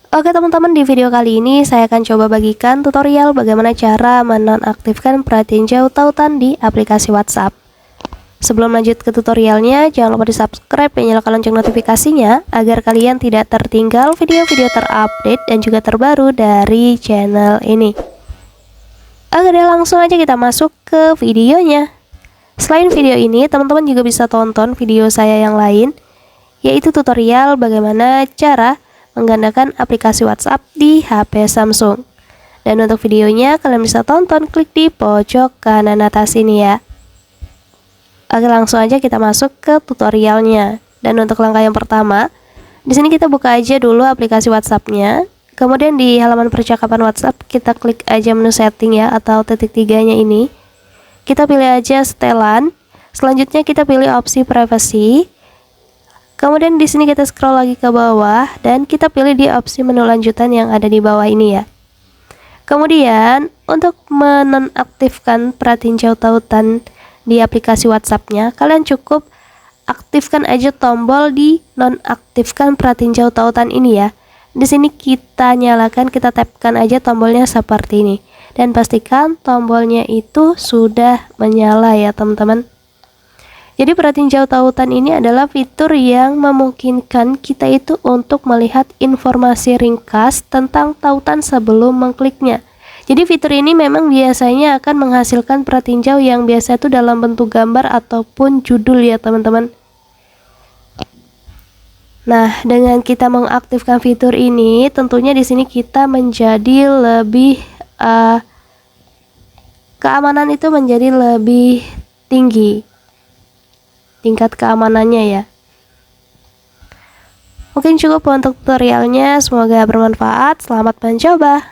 Oke teman-teman, di video kali ini saya akan coba bagikan tutorial bagaimana cara menonaktifkan perhatian jauh tautan di aplikasi WhatsApp. Sebelum lanjut ke tutorialnya, jangan lupa di subscribe dan nyalakan lonceng notifikasinya agar kalian tidak tertinggal video-video terupdate dan juga terbaru dari channel ini. Oke deh, langsung aja kita masuk ke videonya. Selain video ini, teman-teman juga bisa tonton video saya yang lain, yaitu tutorial bagaimana cara menggandakan aplikasi WhatsApp di HP Samsung. Dan untuk videonya kalian bisa tonton, klik di pojok kanan atas ini ya. Oke, langsung aja kita masuk ke tutorialnya. Dan untuk langkah yang pertama, di sini kita buka aja dulu aplikasi WhatsApp-nya. Kemudian di halaman percakapan WhatsApp kita klik aja menu setting ya, atau titik tiganya ini. Kita pilih aja setelan. Selanjutnya kita pilih opsi privacy. Kemudian di sini kita scroll lagi ke bawah dan kita pilih di opsi menu lanjutan yang ada di bawah ini ya. Kemudian untuk menonaktifkan perhatian jauh tautan di aplikasi WhatsApp-nya, kalian cukup aktifkan aja tombol di nonaktifkan perhatian jauh tautan ini ya. Di sini kita nyalakan, kita tapkan aja tombolnya seperti ini dan pastikan tombolnya itu sudah menyala ya teman-teman. Jadi perhatian jauh tautan ini adalah fitur yang memungkinkan kita itu untuk melihat informasi ringkas tentang tautan sebelum mengkliknya. Jadi fitur ini memang biasanya akan menghasilkan perhatian jauh yang biasa itu dalam bentuk gambar ataupun judul ya teman-teman. Nah, dengan kita mengaktifkan fitur ini, tentunya di sini kita menjadi lebih keamanan itu menjadi lebih tinggi. Tingkat keamanannya ya. Mungkin cukup untuk tutorialnya, semoga bermanfaat. Selamat mencoba.